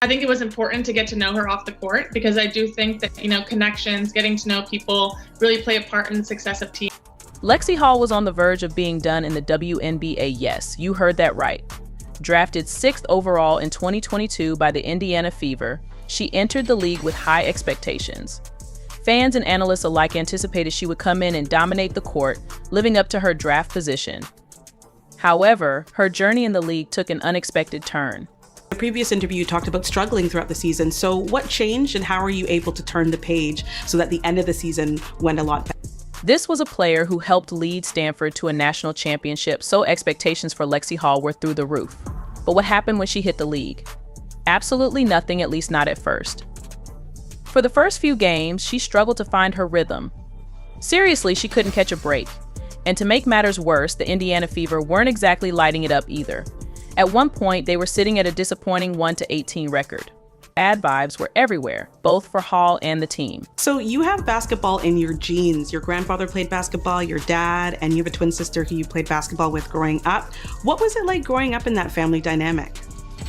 I think it was important to get to know her off the court because I do think that, connections, getting to know people really play a part in the success of teams. Lexie Hull was on the verge of being done in the WNBA, yes, you heard that right. Drafted 6th overall in 2022 by the Indiana Fever, she entered the league with high expectations. Fans and analysts alike anticipated she would come in and dominate the court, living up to her draft position. However, her journey in the league took an unexpected turn. In the previous interview, you talked about struggling throughout the season. So what changed and how are you able to turn the page so that the end of the season went a lot better? This was a player who helped lead Stanford to a national championship, so expectations for Lexie Hull were through the roof. But what happened when she hit the league? Absolutely nothing, at least not at first. For the first few games, she struggled to find her rhythm. Seriously, she couldn't catch a break. And to make matters worse, the Indiana Fever weren't exactly lighting it up either. At one point, they were sitting at a disappointing 1-18 record. Bad vibes were everywhere, both for Hall and the team. So you have basketball in your genes. Your grandfather played basketball, your dad, and you have a twin sister who you played basketball with growing up. What was it like growing up in that family dynamic?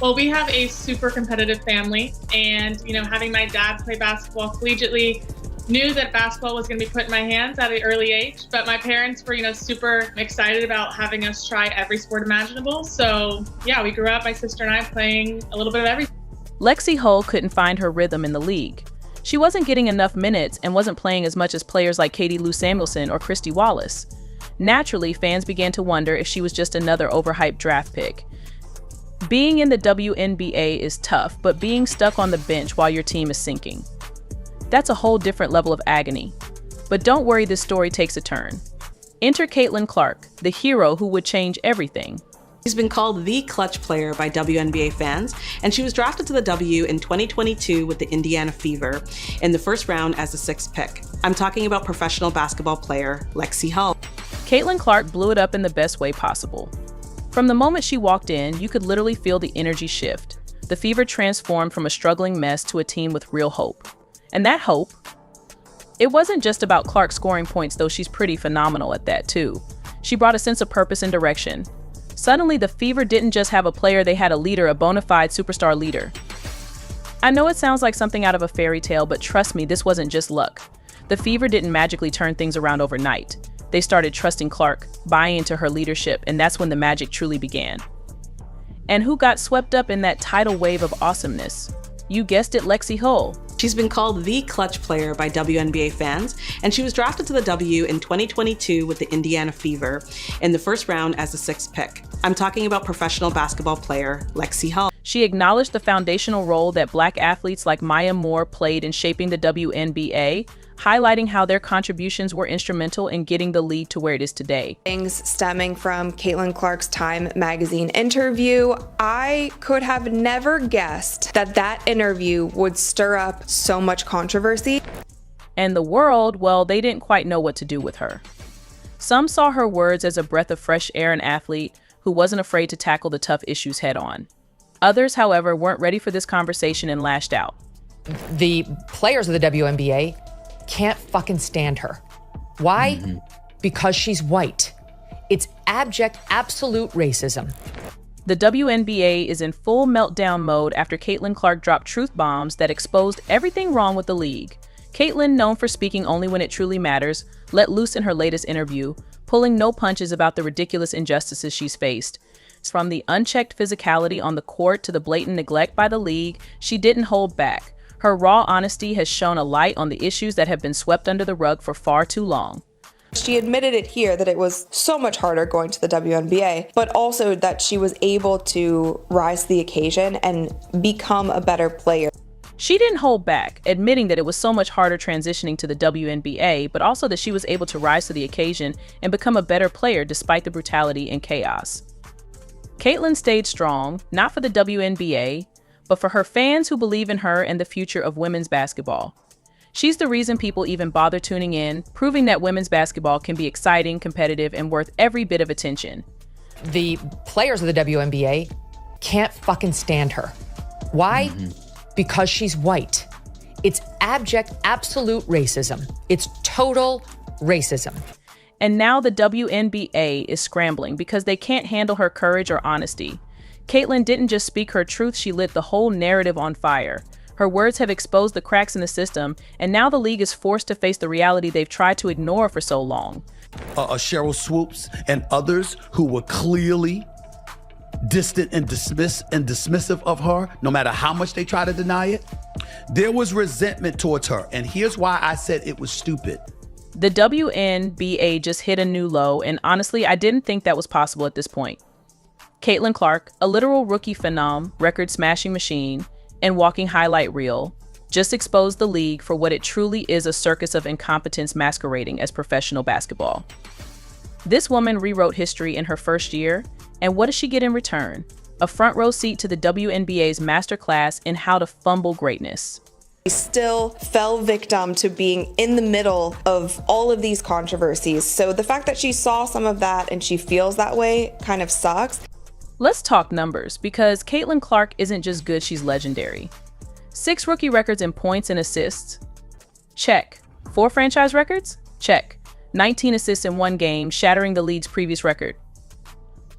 Well, we have a super competitive family, and having my dad play basketball collegiately, knew that basketball was going to be put in my hands at an early age, but my parents were, super excited about having us try every sport imaginable. So yeah, we grew up, my sister and I, playing a little bit of everything. Lexie Hull couldn't find her rhythm in the league. She wasn't getting enough minutes and wasn't playing as much as players like Katie Lou Samuelson or Christy Wallace. Naturally, fans began to wonder if she was just another overhyped draft pick. Being in the WNBA is tough, but being stuck on the bench while your team is sinking, that's a whole different level of agony. But don't worry, this story takes a turn. Enter Caitlin Clark, the hero who would change everything. She's been called the clutch player by WNBA fans, and she was drafted to the W in 2022 with the Indiana Fever in the first round as the 6th pick. I'm talking about professional basketball player Lexie Hull. Caitlin Clark blew it up in the best way possible. From the moment she walked in, you could literally feel the energy shift. The Fever transformed from a struggling mess to a team with real hope. And that hope, it wasn't just about Clark scoring points, though she's pretty phenomenal at that too. She brought a sense of purpose and direction. Suddenly, the Fever didn't just have a player, they had a leader, a bona fide superstar leader. I know it sounds like something out of a fairy tale, but trust me, this wasn't just luck. The Fever didn't magically turn things around overnight. They started trusting Clark, buying into her leadership, and that's when the magic truly began. And who got swept up in that tidal wave of awesomeness? You guessed it, Lexie Hull. She's been called the clutch player by WNBA fans, and she was drafted to the W in 2022 with the Indiana Fever in the first round as the 6th pick. I'm talking about professional basketball player Lexie Hull. She acknowledged the foundational role that Black athletes like Maya Moore played in shaping the WNBA, highlighting how their contributions were instrumental in getting the league to where it is today. Things stemming from Caitlin Clark's Time magazine interview. I could have never guessed that that interview would stir up so much controversy. And the world, well, they didn't quite know what to do with her. Some saw her words as a breath of fresh air, an athlete who wasn't afraid to tackle the tough issues head on. Others, however, weren't ready for this conversation and lashed out. The players of the WNBA can't fucking stand her. Why? Because she's white. It's abject, absolute racism. The WNBA is in full meltdown mode after Caitlin Clark dropped truth bombs that exposed everything wrong with the league. Caitlin, known for speaking only when it truly matters, let loose in her latest interview, pulling no punches about the ridiculous injustices she's faced. From the unchecked physicality on the court to the blatant neglect by the league, she didn't hold back. Her raw honesty has shone a light on the issues that have been swept under the rug for far too long. She admitted it here that it was so much harder going to the WNBA, but also that she was able to rise to the occasion and become a better player. She didn't hold back, admitting that it was so much harder transitioning to the WNBA, but also that she was able to rise to the occasion and become a better player despite the brutality and chaos. Caitlin stayed strong, not for the WNBA, but for her fans who believe in her and the future of women's basketball. She's the reason people even bother tuning in, proving that women's basketball can be exciting, competitive, and worth every bit of attention. The players of the WNBA can't fucking stand her. Why? Because she's white. It's abject, absolute racism. It's total racism. And now the WNBA is scrambling because they can't handle her courage or honesty. Caitlin didn't just speak her truth, she lit the whole narrative on fire. Her words have exposed the cracks in the system, and now the league is forced to face the reality they've tried to ignore for so long. Cheryl Swoops and others who were clearly distant and dismissive of her, no matter how much they try to deny it. There was resentment towards her, and here's why I said it was stupid. The WNBA just hit a new low, and honestly, I didn't think that was possible at this point. Caitlin Clark, a literal rookie phenom, record-smashing machine, and walking highlight reel, just exposed the league for what it truly is, a circus of incompetence masquerading as professional basketball. This woman rewrote history in her first year, and what does she get in return? A front row seat to the WNBA's masterclass in how to fumble greatness. She still fell victim to being in the middle of all of these controversies. So the fact that she saw some of that and she feels that way kind of sucks. Let's talk numbers, because Caitlin Clark isn't just good, she's legendary. 6 rookie records in points and assists? Check. 4 franchise records? Check. 19 assists in 1 game, shattering the league's previous record.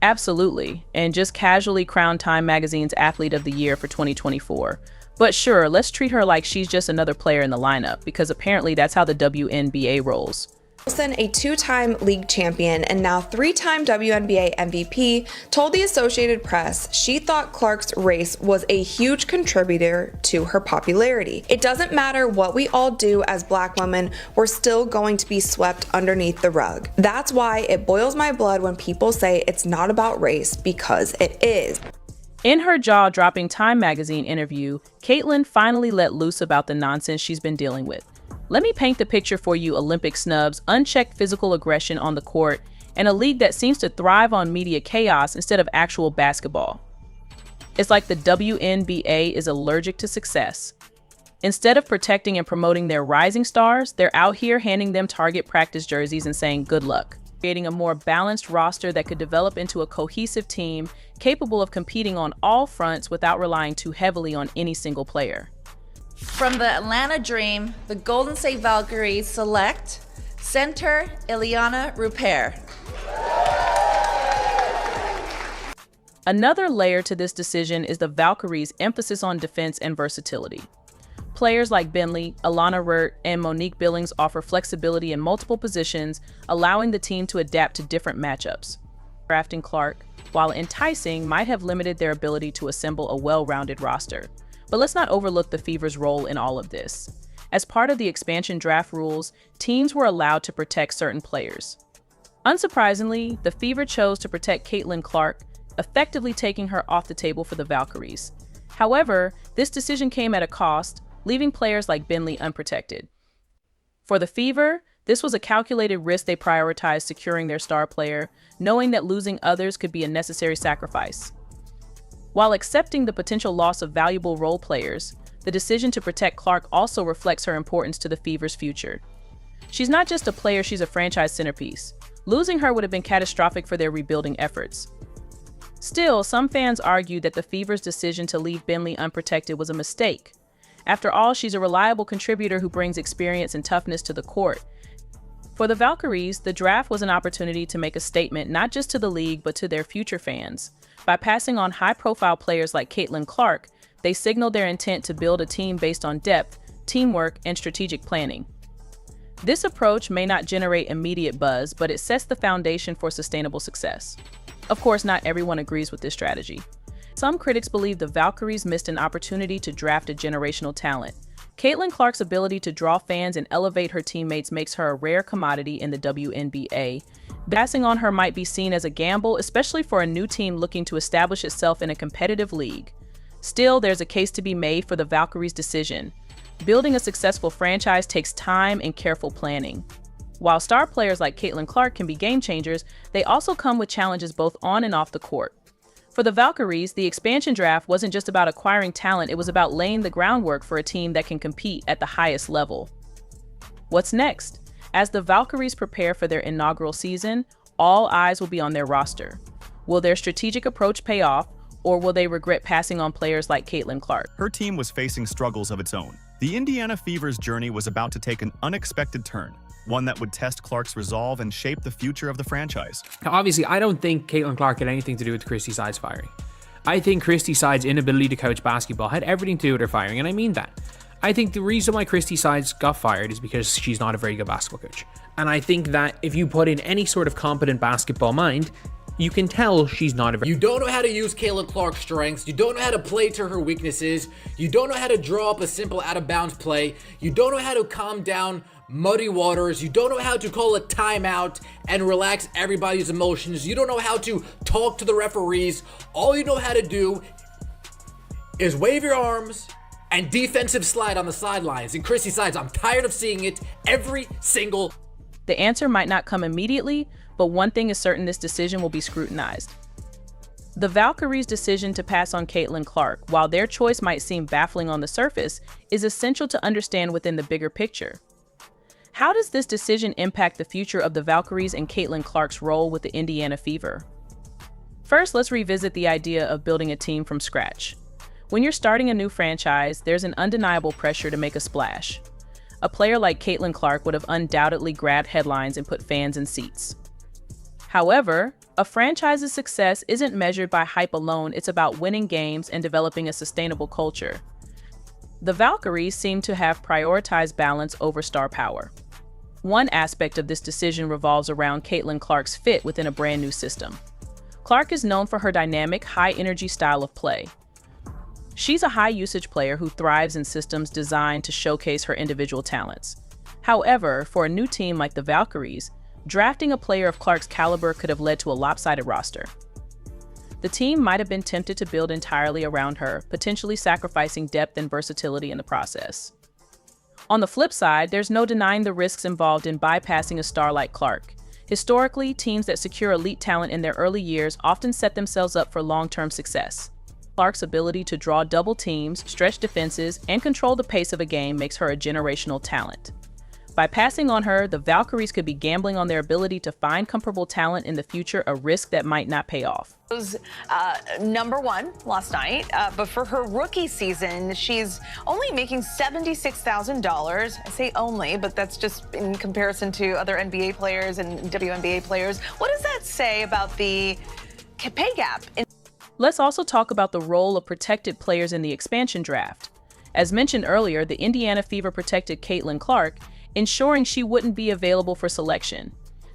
Absolutely, and just casually crowned Time Magazine's Athlete of the Year for 2024. But sure, let's treat her like she's just another player in the lineup, because apparently that's how the WNBA rolls. Wilson, a 2-time league champion and now 3-time WNBA MVP, told the Associated Press she thought Clark's race was a huge contributor to her popularity. It doesn't matter what we all do as Black women, we're still going to be swept underneath the rug. That's why it boils my blood when people say it's not about race, because it is. In her jaw-dropping Time Magazine interview, Caitlin finally let loose about the nonsense she's been dealing with. Let me paint the picture for you: Olympic snubs, unchecked physical aggression on the court, and a league that seems to thrive on media chaos instead of actual basketball. It's like the WNBA is allergic to success. Instead of protecting and promoting their rising stars, they're out here handing them Target practice jerseys and saying good luck. Creating a more balanced roster that could develop into a cohesive team capable of competing on all fronts without relying too heavily on any single player. From the Atlanta Dream, the Golden State Valkyries select center Ileana Rupert. Another layer to this decision is the Valkyries' emphasis on defense and versatility. Players like Bentley, Alana Rurt, and Monique Billings offer flexibility in multiple positions, allowing the team to adapt to different matchups. Drafting Clark, while enticing, might have limited their ability to assemble a well-rounded roster. But let's not overlook the Fever's role in all of this. As part of the expansion draft rules, teams were allowed to protect certain players. Unsurprisingly, the Fever chose to protect Caitlin Clark, effectively taking her off the table for the Valkyries. However, this decision came at a cost, leaving players like Bentley unprotected. For the Fever, this was a calculated risk. They prioritized securing their star player, knowing that losing others could be a necessary sacrifice. While accepting the potential loss of valuable role players, the decision to protect Clark also reflects her importance to the Fever's future. She's not just a player, she's a franchise centerpiece. Losing her would have been catastrophic for their rebuilding efforts. Still, some fans argue that the Fever's decision to leave Bentley unprotected was a mistake. After all, she's a reliable contributor who brings experience and toughness to the court. For the Valkyries, the draft was an opportunity to make a statement not just to the league but to their future fans. By passing on high-profile players like Caitlin Clark, they signaled their intent to build a team based on depth, teamwork, and strategic planning. This approach may not generate immediate buzz, but it sets the foundation for sustainable success. Of course, not everyone agrees with this strategy. Some critics believe the Valkyries missed an opportunity to draft a generational talent. Caitlin Clark's ability to draw fans and elevate her teammates makes her a rare commodity in the WNBA. Passing on her might be seen as a gamble, especially for a new team looking to establish itself in a competitive league. Still, there's a case to be made for the Valkyries' decision. Building a successful franchise takes time and careful planning. While star players like Caitlin Clark can be game changers, they also come with challenges both on and off the court. For the Valkyries, the expansion draft wasn't just about acquiring talent, it was about laying the groundwork for a team that can compete at the highest level. What's next? As the Valkyries prepare for their inaugural season, all eyes will be on their roster. Will their strategic approach pay off, or will they regret passing on players like Caitlin Clark? Her team was facing struggles of its own. The Indiana Fever's journey was about to take an unexpected turn, one that would test Clark's resolve and shape the future of the franchise. Now, obviously, I don't think Caitlin Clark had anything to do with Christy Sides firing. I think Christy Sides' inability to coach basketball had everything to do with her firing, and I mean that. I think the reason why Christy Sides got fired is because she's not a very good basketball coach. And I think that if you put in any sort of competent basketball mind, you can tell she's not a very... You don't know how to use Caitlin Clark's strengths. You don't know how to play to her weaknesses. You don't know how to draw up a simple out-of-bounds play. You don't know how to calm down muddy waters. You don't know how to call a timeout and relax everybody's emotions. You don't know how to talk to the referees. All you know how to do is wave your arms and defensive slide on the sidelines. And Christy Sides, I'm tired of seeing it every single... The answer might not come immediately, but one thing is certain: this decision will be scrutinized. The Valkyries' decision to pass on Caitlin Clark, while their choice might seem baffling on the surface, is essential to understand within the bigger picture. How does this decision impact the future of the Valkyries and Caitlin Clark's role with the Indiana Fever? First, let's revisit the idea of building a team from scratch. When you're starting a new franchise, there's an undeniable pressure to make a splash. A player like Caitlin Clark would have undoubtedly grabbed headlines and put fans in seats. However, a franchise's success isn't measured by hype alone. It's about winning games and developing a sustainable culture. The Valkyries seem to have prioritized balance over star power. One aspect of this decision revolves around Caitlin Clark's fit within a brand new system. Clark is known for her dynamic, high-energy style of play. She's a high-usage player who thrives in systems designed to showcase her individual talents. However, for a new team like the Valkyries, drafting a player of Clark's caliber could have led to a lopsided roster. The team might have been tempted to build entirely around her, potentially sacrificing depth and versatility in the process. On the flip side, there's no denying the risks involved in bypassing a star like Clark. Historically, teams that secure elite talent in their early years often set themselves up for long-term success. Clark's ability to draw double teams, stretch defenses, and control the pace of a game makes her a generational talent. By passing on her, the Valkyries could be gambling on their ability to find comparable talent in the future, a risk that might not pay off. Was number one last night, but for her rookie season, she's only making $76,000. I say only, but that's just in comparison to other NBA players and WNBA players. What does that say about the pay gap? Let's also talk about the role of protected players in the expansion draft. As mentioned earlier, the Indiana Fever protected Caitlin Clark, ensuring she wouldn't be available for selection.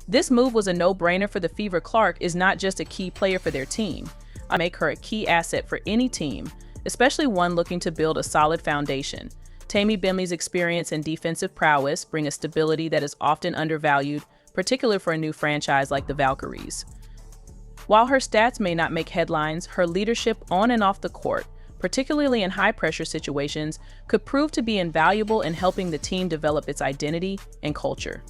This move was a no-brainer for the Fever. Clark is not just a key player for their team. I make her a key asset for any team, especially one looking to build a solid foundation. Tammy Bentley's experience and defensive prowess bring a stability that is often undervalued, particularly for a new franchise like the Valkyries. While her stats may not make headlines, her leadership on and off the court, particularly in high-pressure situations, could prove to be invaluable in helping the team develop its identity and culture.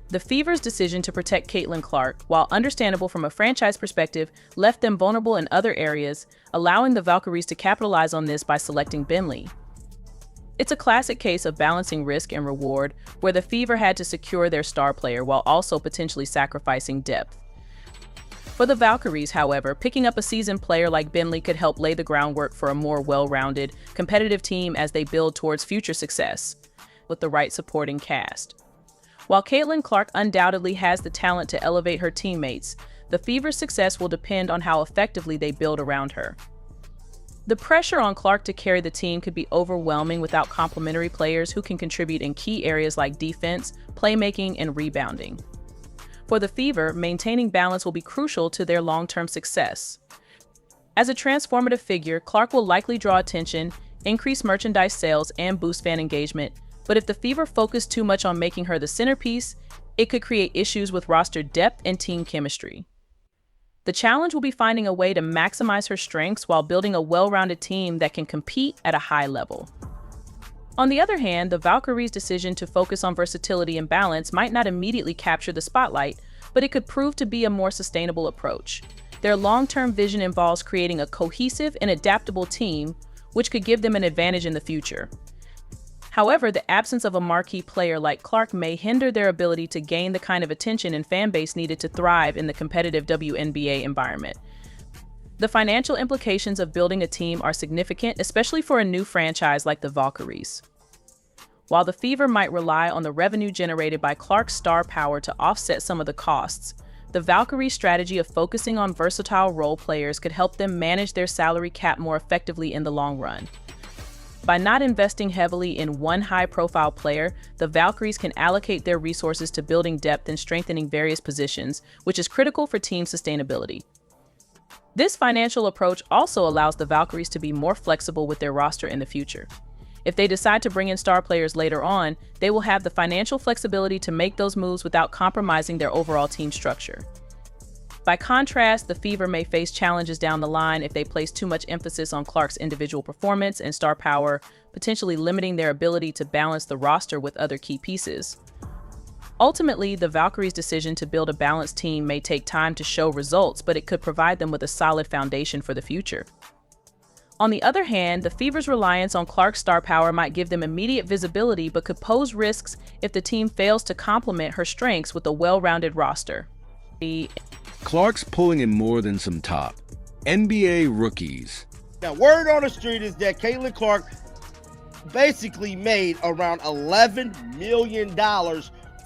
The Fever's decision to protect Caitlin Clark, while understandable from a franchise perspective, left them vulnerable in other areas, allowing the Valkyries to capitalize on this by selecting Bentley. It's a classic case of balancing risk and reward, where the Fever had to secure their star player while also potentially sacrificing depth. For the Valkyries, however, picking up a seasoned player like Bentley could help lay the groundwork for a more well-rounded, competitive team as they build towards future success, with the right supporting cast. While Caitlin Clark undoubtedly has the talent to elevate her teammates, the Fever's success will depend on how effectively they build around her. The pressure on Clark to carry the team could be overwhelming without complementary players who can contribute in key areas like defense, playmaking, and rebounding. For the Fever, maintaining balance will be crucial to their long-term success. As a transformative figure, Clark will likely draw attention, increase merchandise sales, and boost fan engagement, but if the Fever focus too much on making her the centerpiece, it could create issues with roster depth and team chemistry. The challenge will be finding a way to maximize her strengths while building a well-rounded team that can compete at a high level. On the other hand, the Valkyries' decision to focus on versatility and balance might not immediately capture the spotlight, but it could prove to be a more sustainable approach. Their long-term vision involves creating a cohesive and adaptable team, which could give them an advantage in the future. However, the absence of a marquee player like Clark may hinder their ability to gain the kind of attention and fan base needed to thrive in the competitive WNBA environment. The financial implications of building a team are significant, especially for a new franchise like the Valkyries. While the Fever might rely on the revenue generated by Clark's star power to offset some of the costs, the Valkyries' strategy of focusing on versatile role players could help them manage their salary cap more effectively in the long run. By not investing heavily in one high-profile player, the Valkyries can allocate their resources to building depth and strengthening various positions, which is critical for team sustainability. This financial approach also allows the Valkyries to be more flexible with their roster in the future. If they decide to bring in star players later on, they will have the financial flexibility to make those moves without compromising their overall team structure. By contrast, the Fever may face challenges down the line if they place too much emphasis on Clark's individual performance and star power, potentially limiting their ability to balance the roster with other key pieces. Ultimately, the Valkyries' decision to build a balanced team may take time to show results, but it could provide them with a solid foundation for the future. On the other hand, the Fever's reliance on Clark's star power might give them immediate visibility, but could pose risks if the team fails to complement her strengths with a well-rounded roster. Clark's pulling in more than some top NBA rookies. Now, word on the street is that Caitlin Clark basically made around $11 million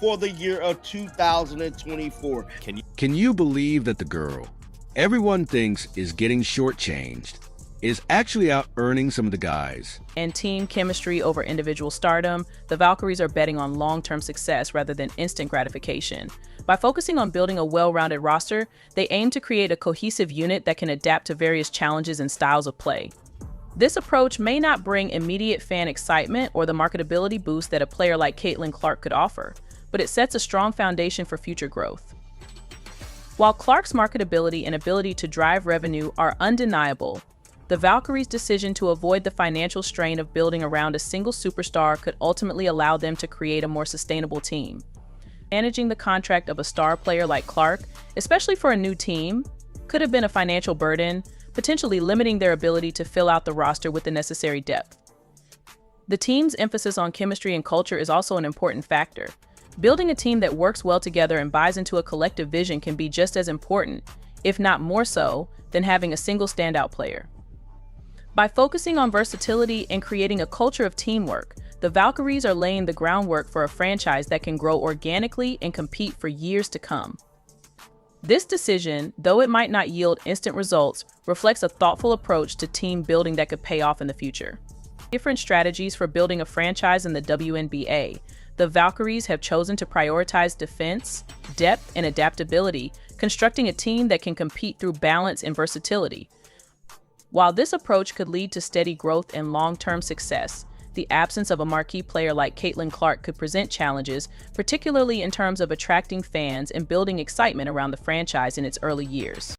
for the year of 2024. Can you believe that the girl everyone thinks is getting shortchanged is actually out earning some of the guys? And team chemistry over individual stardom, the Valkyries are betting on long-term success rather than instant gratification. By focusing on building a well-rounded roster, they aim to create a cohesive unit that can adapt to various challenges and styles of play. This approach may not bring immediate fan excitement or the marketability boost that a player like Caitlin Clark could offer, but it sets a strong foundation for future growth. While Clark's marketability and ability to drive revenue are undeniable, the Valkyries' decision to avoid the financial strain of building around a single superstar could ultimately allow them to create a more sustainable team. Managing the contract of a star player like Clark, especially for a new team, could have been a financial burden, potentially limiting their ability to fill out the roster with the necessary depth. The team's emphasis on chemistry and culture is also an important factor. Building a team that works well together and buys into a collective vision can be just as important, if not more so, than having a single standout player. By focusing on versatility and creating a culture of teamwork, the Valkyries are laying the groundwork for a franchise that can grow organically and compete for years to come. This decision, though it might not yield instant results, reflects a thoughtful approach to team building that could pay off in the future. Different strategies for building a franchise in the WNBA, the Valkyries have chosen to prioritize defense, depth, and adaptability, constructing a team that can compete through balance and versatility. While this approach could lead to steady growth and long-term success, the absence of a marquee player like Caitlin Clark could present challenges, particularly in terms of attracting fans and building excitement around the franchise in its early years.